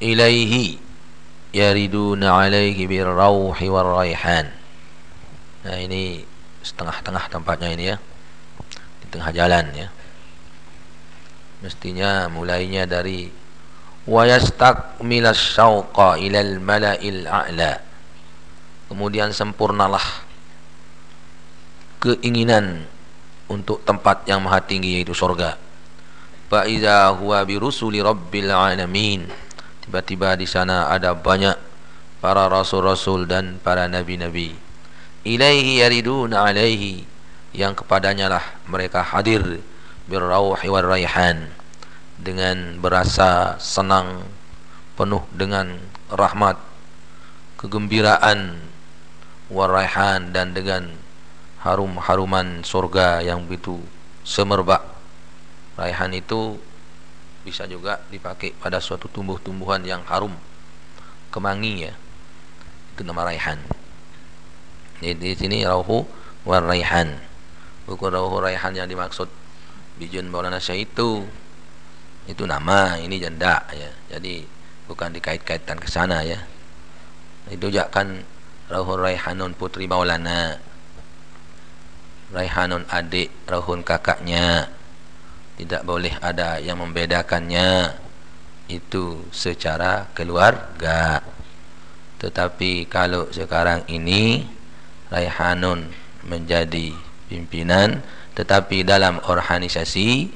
ilaihi yariduna alaihi birrauhi warraihan. Nah, ini setengah-tengah tempatnya ini ya, di tengah jalan ya. Mestinya mulainya dari wa yastakmilas syauqa ilal mala'il a'la, kemudian sempurnalah keinginan untuk tempat yang maha tinggi, yaitu surga. Fa iza huwa bi rusuli rabbil alamin, tiba-tiba di sana ada banyak para rasul-rasul dan para nabi-nabi. Ilaihi yariduna alaihi, yang kepadanya lah mereka hadir, birrauhi warraihan, dengan berasa senang, penuh dengan rahmat, kegembiraan, warraihan, dan dengan harum-haruman surga yang begitu semerbak. Raihan itu bisa juga dipakai pada suatu tumbuh-tumbuhan yang harum, kemangi ya, itu nama raihan. Di sini rauhu war raihan. Bukan rauhu raihan yang dimaksud bijen Maulana Syekh itu nama, ini janda ya. Jadi bukan dikait-kaitkan ke sana ya. Itu juga kan rauhu raihanun putri Maulana, raihanun adik, rauhun kakaknya. Tidak boleh ada yang membedakannya, itu secara keluarga. Tetapi kalau sekarang ini raihanun menjadi pimpinan, tetapi dalam organisasi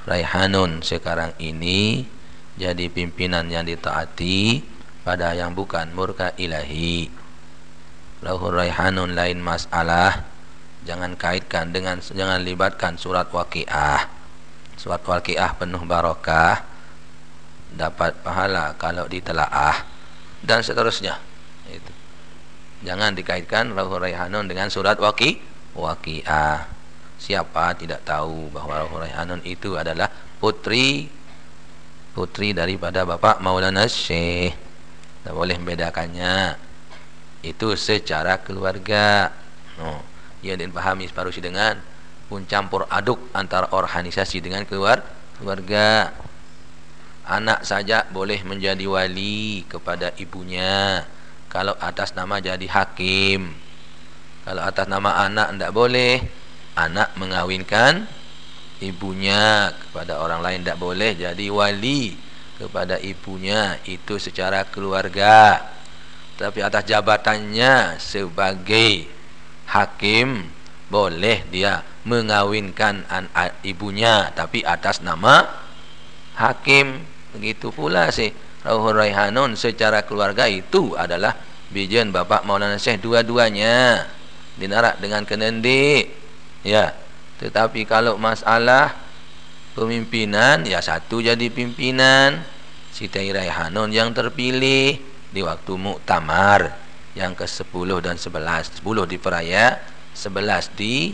raihanun sekarang ini jadi pimpinan yang ditaati pada yang bukan murka ilahi. Rauhul raihanun lain masalah, jangan kaitkan dengan, jangan libatkan surat waqiah. Surat waqiah penuh barakah, dapat pahala kalau ditelaah, dan seterusnya. Itu jangan dikaitkan rauhul raihanun dengan surat waqiah. Siapa tidak tahu bahwa rauhul raihanun itu adalah putri daripada Bapak Maulana Syekh. Tidak boleh membedakannya, itu secara keluarga. Ia dipahami separuh dengan pun campur aduk antara organisasi dengan keluarga. Anak saja boleh menjadi wali kepada ibunya kalau atas nama jadi hakim. Kalau atas nama anak tidak boleh. Anak mengawinkan ibunya kepada orang lain tidak boleh jadi wali kepada ibunya, itu secara keluarga. Tapi atas jabatannya sebagai hakim boleh dia mengawinkan ibunya, tapi atas nama hakim. Begitu pula sih rauhul raihanun secara keluarga itu adalah bijen Bapak Maulana Syekh dua-duanya, dinarak dengan kenendi ya. Tetapi kalau masalah pemimpinan, ya satu jadi pimpinan, Siti Raihanun yang terpilih di waktu muktamar yang ke-10 dan 11. 10 di Peraya, 11 di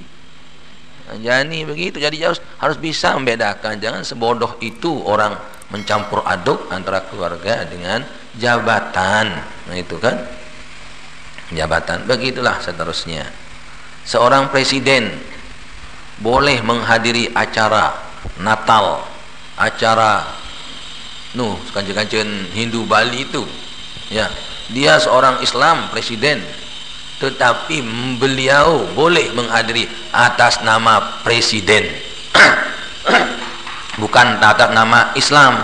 Anjani, begitu. Jadi harus bisa membedakan, jangan sebodoh itu orang mencampur aduk antara keluarga dengan jabatan. Nah itu kan jabatan. Begitulah seterusnya. Seorang presiden boleh menghadiri acara Natal, acara kanjen-kanjen Hindu Bali itu ya. Dia seorang Islam presiden, tetapi beliau boleh menghadiri atas nama presiden bukan atas nama Islam.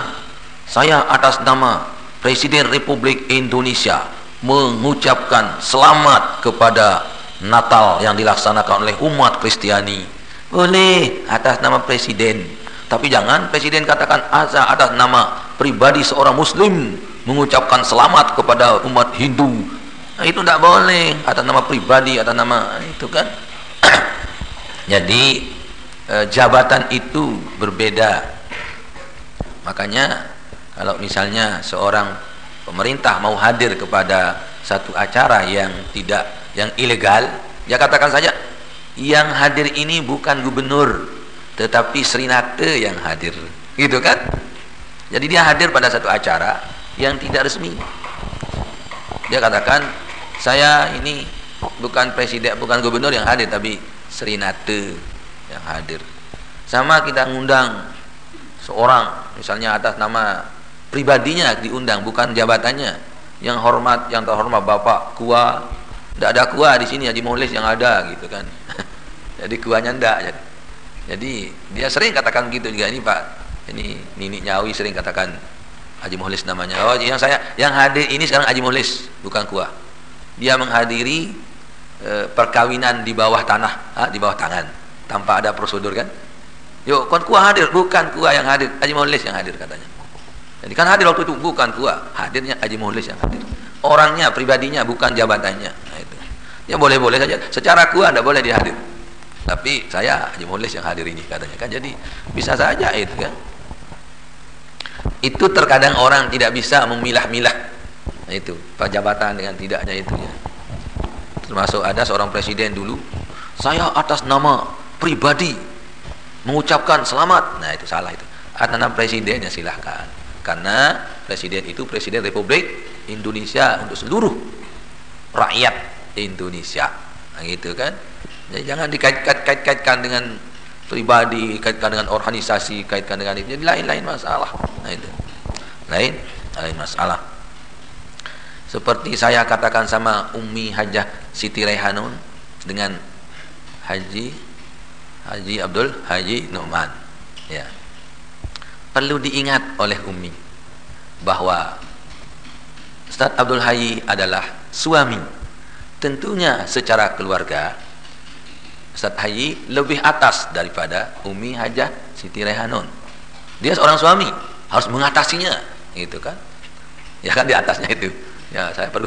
Saya atas nama Presiden Republik Indonesia mengucapkan selamat kepada Natal yang dilaksanakan oleh umat Kristiani. Boleh atas nama presiden, tapi jangan presiden katakan atas nama pribadi seorang muslim mengucapkan selamat kepada umat Hindu. Nah, itu tidak boleh atas nama pribadi, atas nama itu kan. Jadi jabatan itu berbeda. Makanya kalau misalnya seorang pemerintah mau hadir kepada satu acara yang ilegal, ya katakan saja yang hadir ini bukan gubernur, tetapi Srinate yang hadir, gitu kan. Jadi dia hadir pada satu acara yang tidak resmi, dia katakan saya ini bukan presiden, bukan gubernur yang hadir, tapi Srinate yang hadir. Sama kita ngundang seorang misalnya atas nama pribadinya diundang, bukan jabatannya. Yang hormat, yang terhormat Bapak Kua, tidak ada Kua di sini, Haji Mukhlis yang ada gitu kan. Jadi kuanya ndak. Jadi dia sering katakan gitu juga, ini Pak, ini Nini Nyawi sering katakan Haji Mukhlis namanya. Oh, yang hadir ini sekarang Haji Mukhlis, bukan Kua. Dia menghadiri perkawinan di bawah tanah, di bawah tangan, tanpa ada prosedur kan. Yuk, kon Kua hadir, bukan Kua yang hadir, Haji Mukhlis yang hadir katanya. Jadi kan hadir waktu itu bukan Kua, hadirnya Haji Mukhlis yang hadir. Orangnya, pribadinya, bukan jabatannya. Nah, itu. Ya boleh-boleh saja. Secara Kua tidak boleh dihadir. Tapi saya Haji Mukhlis yang hadir ini katanya kan. Jadi bisa saja itu kan. Itu terkadang orang tidak bisa memilah-milah. Nah, itu jabatan dengan tidaknya itu ya. Termasuk ada seorang presiden dulu, saya atas nama pribadi mengucapkan selamat. Nah, itu salah itu. Atas nama presidennya silahkan. Karena presiden itu presiden Republik Indonesia untuk seluruh rakyat Indonesia. Nah, gitu kan. Jadi jangan dikait-kaitkan dengan pribadi, kaitkan dengan organisasi, kaitkan dengan itu. Jadi lain-lain masalah. Nah, itu. Lain masalah. Seperti saya katakan sama Umi Hajah Siti Rehanun dengan Haji Abdul Haji Nu'man. Ya. Perlu diingat oleh Umi bahwa Ustaz Abdul Hayy adalah suami. Tentunya secara keluarga Ustaz Hayy lebih atas daripada Umi Hajah Siti Rehanun. Dia seorang suami, harus mengatasinya, gitu kan? Ya kan, di atasnya itu. Ya, saya perlu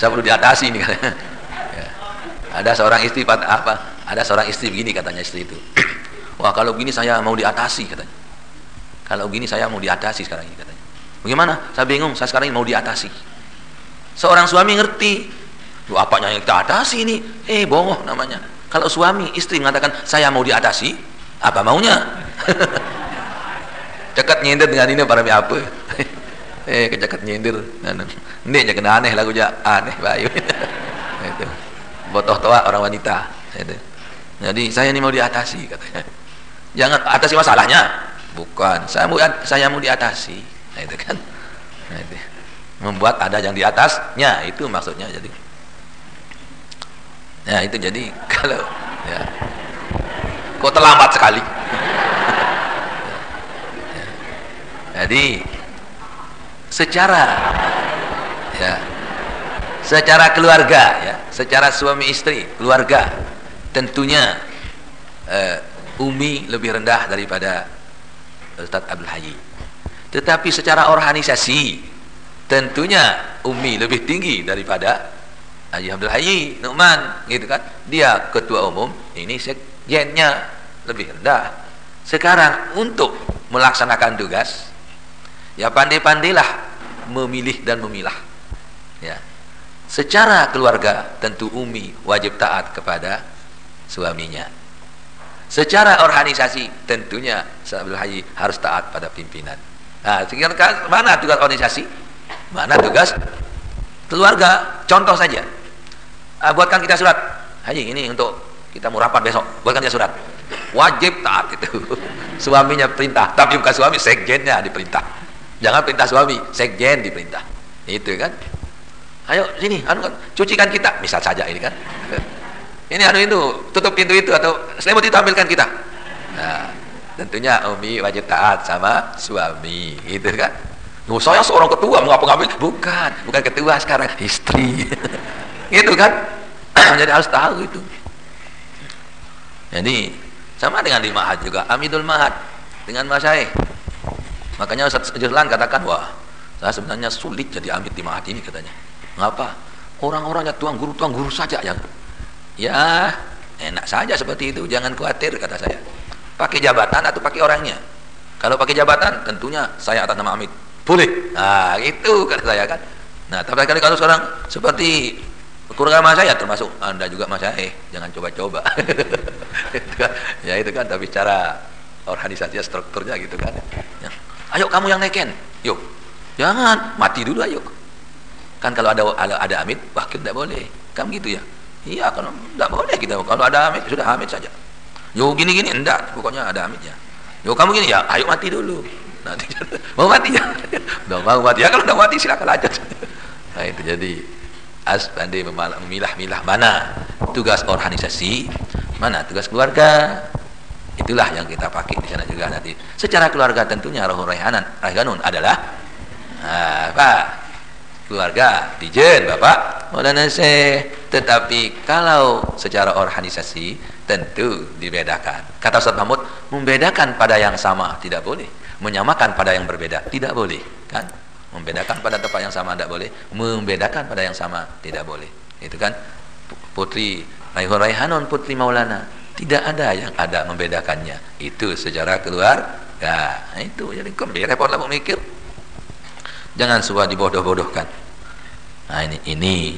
saya perlu diatasi ini kan. Ya. Ada seorang istri ada seorang istri begini katanya istri itu. Wah, kalau begini saya mau diatasi katanya. Kalau begini saya mau diatasi sekarang ini katanya. Bagaimana? Saya bingung, saya sekarang ini mau diatasi. Seorang suami ngerti. Loh, apanya yang kita atasi ini? Bohong namanya. Kalau suami, istri mengatakan saya mau diatasi, apa maunya? Cekat nyindir dengan ini para apa? Kecekat nyindir. Ini aja kena aneh lagu aja aneh bayu. Itu. Botoh toa orang wanita. Itu. Jadi saya ini mau diatasi katanya. Jangan atasi masalahnya. Bukan, saya mau diatasi. Nah, itu kan. Nah, itu. Membuat ada yang di atasnya, itu maksudnya. Jadi nah, itu jadi kalau ya, kok terlambat sekali. Ya. Jadi secara keluarga ya, secara suami istri, keluarga, tentunya Umi lebih rendah daripada Ustaz Abdul Hayy. Tetapi secara organisasi tentunya Umi lebih tinggi daripada Haji Abdul Hayy Nu'man, gitu kan. Dia ketua umum, ini sekjennya lebih rendah. Sekarang untuk melaksanakan tugas, ya pandai-pandailah memilih dan memilah. Ya. Secara keluarga tentu Umi wajib taat kepada suaminya. Secara organisasi tentunya Abdul Hayy harus taat pada pimpinan. Nah, sekarang mana tugas organisasi? Mana tugas keluarga? Contoh saja. Buatkan kita surat. Haji, ini untuk kita mau rapat besok. Buatkan kita surat. Wajib taat itu. Suaminya perintah, tapi bukan suami, sekjennya diperintah. Jangan perintah suami, sekjen diperintah. Itu kan. Ayo sini, cucikan kita, misal saja ini kan. Ini itu, tutup pintu itu atau selimut itu ambilkan kita. Nah, tentunya Umi wajib taat sama suami, gitu kan. Saya seorang ketua mau ngambil? Bukan ketua sekarang, istri. Gitu kan. Jadi harus tahu itu. Jadi sama dengan di Ma'had juga, Amidul Ma'had dengan Masyayikh. Makanya Ustaz Juzlan katakan, wah, saya sebenarnya sulit jadi amit di Ma'had ini katanya. Ngapa? Orang-orangnya tuang guru saja yang ya enak saja seperti itu, jangan khawatir kata saya. Pakai jabatan atau pakai orangnya? Kalau pakai jabatan tentunya saya atas nama Amit boleh. Nah itu kata saya kan. Nah tapi kalau seorang seperti keluarga mas saya, termasuk anda juga mas saya, jangan coba-coba. Ya itu kan, tapi secara organisasi strukturnya gitu kan ya. Ayo kamu yang naikin, yuk jangan mati dulu, ayo kan. Kalau ada Amit wakil tidak boleh kan gitu ya. Iya, kalau tidak boleh kita. Kalau ada Amit, sudah Amit saja. Yo gini-gini, enggak. Pokoknya ada Amitnya. Yo kamu gini, ya ayo mati dulu. nanti mau mati ya, udah mau mati ya, kalau udah mati silakan lanjut. Nah itu jadi pandai memilah-milah mana tugas organisasi, mana tugas keluarga. Itulah yang kita pakai di sana juga nanti. Secara keluarga tentunya Rahul Raihanun adalah apa? Keluarga, dijen, Bapak, Maulana Syekh. Tetapi kalau secara organisasi tentu dibedakan. Kata Ustaz Mahmud, membedakan pada yang sama tidak boleh, menyamakan pada yang berbeda tidak boleh, kan? Membedakan pada tempat yang sama tidak boleh, membedakan pada yang sama tidak boleh. Itu kan Putri Rahul Raihanun, Putri Maulana, tidak ada yang ada membedakannya. Itu secara keluarga. Nah, itu jadi kembali repotlah memikir. Jangan suka dibodoh-bodohkan. Nah ini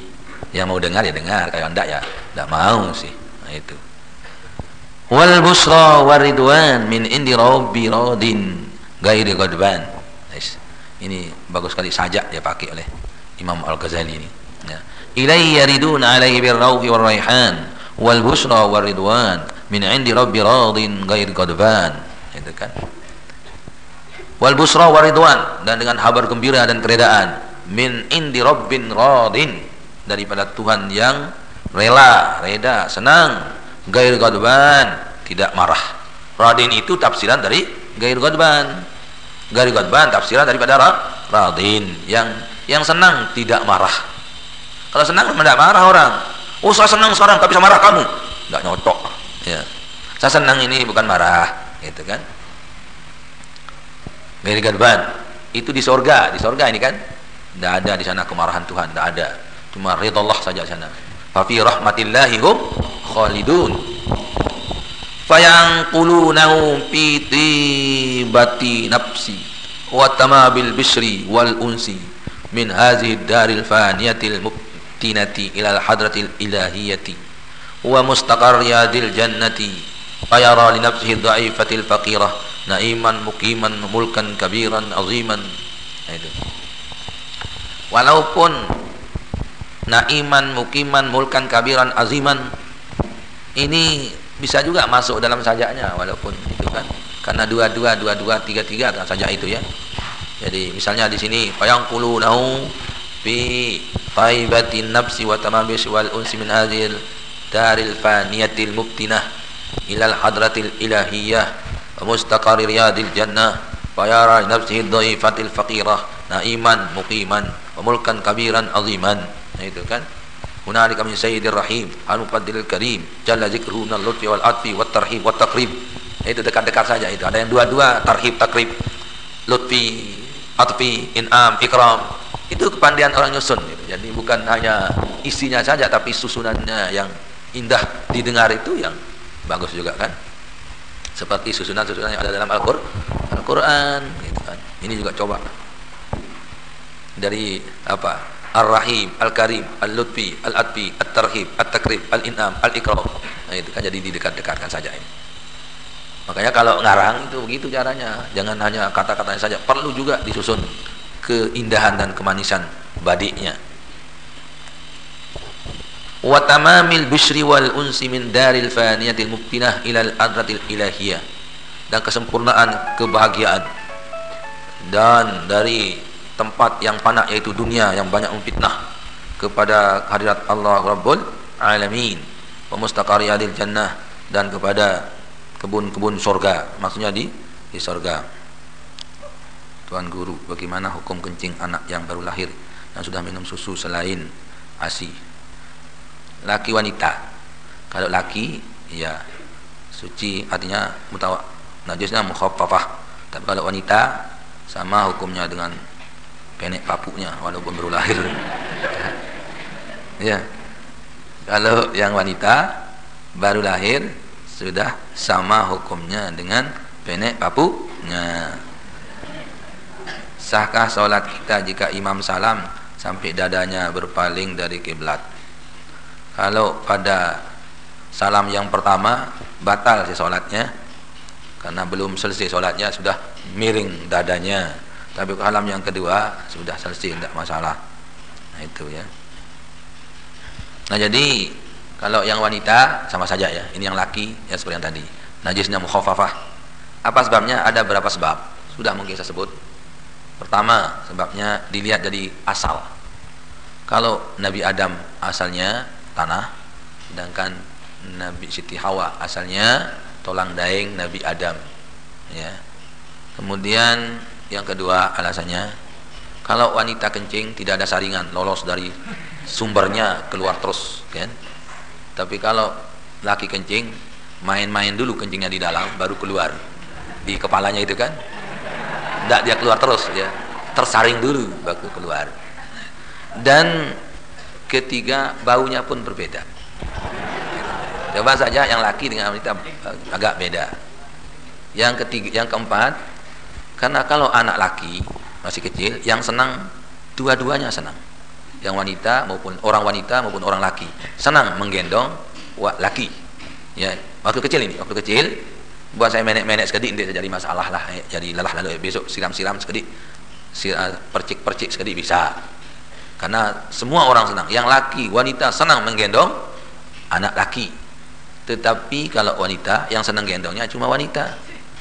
yang mau dengar ya dengar, kalau enggak ya enggak mau sih. Nah itu. Wal busra waridwan min indi rabbi radin ghairi ghadban. Ini bagus sekali sajak dia pakai oleh Imam Al-Ghazali ini. Ya. Ilayya ridun alaihi birrawhi war raihan wal busra waridwan min indi rabbi radin ghairi ghadban. Itu kan. Wal busra waridwan, dan dengan kabar gembira dan keredaan, min indi rabbin radin, daripada Tuhan yang reda, senang, gair ghadban, tidak marah. Radin itu tafsiran dari gair ghadban. Gair ghadban tafsiran daripada radin, yang senang tidak marah. Kalau senang tidak marah orang. Oh saya senang sekarang, tapi bisa marah kamu, tidak nyotok. Ya. Saya senang ini bukan marah, gitu kan? Gair ghadban itu di sorga ini kan, tidak ada di sana kemarahan Tuhan, tidak ada. Cuma ridha Allah saja sana. Fa fi rahmatillahi hum khalidun. Fayanqulunahu fi tibati nafsi wa tamabil bisri wal unsi min hadhihi daril faniyatil mubtinati ila al hadratil ilahiyati wa mustaqarriyadil jannati fayara li nafsihi dha'ifatil faqirah naiman muqiman mulkan kabiran aziman. Itu. Walaupun naiman mukiman mulkan kabiran aziman ini bisa juga masuk dalam sajaknya, walaupun itu kan karena dua tiga dalam sajak itu ya. Jadi misalnya di sini fayaqulunahu fi taibatin nafsi wa tamabis wal unsi min hadhil daril faniyatil mubtinah ilal hadratil ilahiyah wa mustaqarri riyadil jannah fayara nafsihi dhaifatil faqirah naiman muqiman wa mulkan kabiran aziman. Nah itu kan hunalika min sayyidir rahim al-mufaddilil karim jalla zikruhu minal lutfi wal atfi wat tarhib wat taqrib. Itu dekat-dekat saja itu. Ada yang dua-dua, tarhib takrib, lutfi, atfi, in'am, ikram. Itu kepandaian orang nyusun gitu. Jadi bukan hanya isinya saja tapi susunannya yang indah didengar itu yang bagus juga kan. Seperti susunan-susunan yang ada dalam Al-Qur'an gitu kan. Ini juga coba. Dari apa? Ar-Rahim, Al-Karim, Al-Lutfi, Al-Atfi, At-Tarhib, At-Takrib, Al-In'am, Al-Ikram. Nah itu kan jadi didekat-dekatkan saja ini. Makanya kalau ngarang itu begitu caranya. Jangan hanya kata-katanya saja, perlu juga disusun keindahan dan kemanisan badinya. Wa tamamil bishri wal unsi min daril faniyatil mubtinah ilal adratil ilahiyah. Dan kesempurnaan kebahagiaan dan dari tempat yang fana yaitu dunia yang banyak memfitnah kepada hadirat Allah Rabbul Alamin wa mustaqarriyadil jannah, dan kepada kebun-kebun surga, maksudnya di surga. Tuan Guru, bagaimana hukum kencing anak yang baru lahir yang sudah minum susu selain ASI? Laki wanita. Kalau laki ya suci, artinya najisnya mukhaffafah. Tapi kalau wanita sama hukumnya dengan penek papunya walaupun baru lahir. Ya. Kalau yang wanita baru lahir sudah sama hukumnya dengan penek papunya. Sahkah sholat kita jika imam salam sampai dadanya berpaling dari kiblat? Kalau pada salam yang pertama batal sih sholatnya, karena belum selesai sholatnya sudah miring dadanya. Tapi salam yang kedua sudah selesai, tidak masalah. Nah itu ya. Nah jadi kalau yang wanita sama saja ya. Ini yang laki ya seperti yang tadi. Najisnya mukhaffafah. Apa sebabnya? Ada berapa sebab. Sudah mungkin saya sebut. Pertama, sebabnya dilihat dari asal. Kalau Nabi Adam asalnya tanah, sedangkan Nabi Siti Hawa asalnya tulang daeng Nabi Adam, ya. Kemudian yang kedua alasannya, kalau wanita kencing tidak ada saringan, lolos dari sumbernya keluar terus, kan? Tapi kalau laki kencing, main-main dulu kencingnya di dalam, baru keluar di kepalanya itu, kan? Tidak dia keluar terus, ya, tersaring dulu baru keluar. Dan ketiga, baunya pun berbeda. Coba saja yang laki dengan wanita agak beda. Yang ketiga, yang keempat, karena kalau anak laki masih kecil, yang senang dua-duanya senang. Yang wanita maupun orang laki senang menggendong laki. Ya, waktu kecil ini, waktu kecil buat saya menek-menek sekedik tidak jadi masalah lah, jadi lelah lalu besok siram-siram sekedik, percik-percik sekedik bisa. Karena semua orang senang, yang laki wanita senang menggendong anak laki. Tetapi kalau wanita yang senang gendongnya cuma wanita,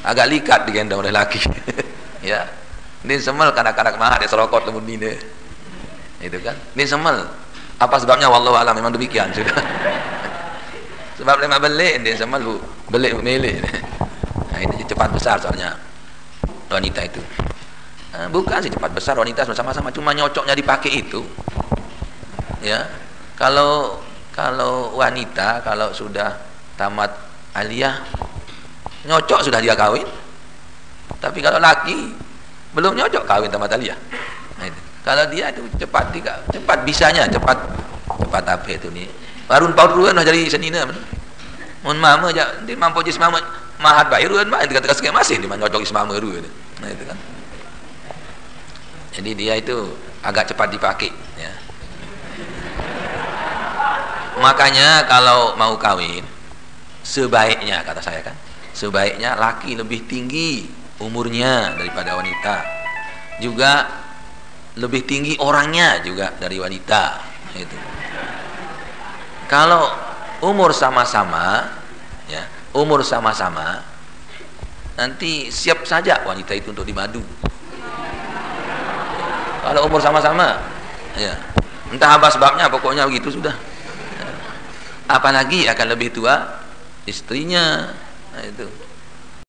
agak likat digendong oleh laki. Ya, ini semel kanak-kanak mah dia serokot lemun ini, itu kan, ini semel. Apa sebabnya? Wallahu a'lam, memang demikian sudah. Sebab lima belik dia semel bu, belik milik. Nah, ini cepat besar soalnya wanita itu. Bukan sih cepat besar, wanita sama-sama, cuma nyocoknya dipakai itu. Ya, kalau wanita kalau sudah tamat aliyah nyocok sudah dia kawin. Tapi kalau laki belum nyocok kawin tamat aliyah. Nah, itu. Kalau dia itu cepat bisanya, cepat apa itu nih. Barun paut ruan jadi senina. Mun mama aja dia mampu jis mama mahat bae ruan mah dikatakan sekali masih di mana nyocok ismama ruan. Nah, itu kan. Jadi dia itu agak cepat dipakai, ya. Makanya kalau mau kawin, sebaiknya kata saya kan, sebaiknya laki lebih tinggi umurnya daripada wanita, juga lebih tinggi orangnya juga dari wanita. Itu. Kalau umur sama-sama, ya, umur sama-sama, nanti siap saja wanita itu untuk dimadu. Kalau umur sama-sama, ya, entah apa sebabnya, pokoknya begitu sudah. Apalagi akan lebih tua istrinya, nah itu.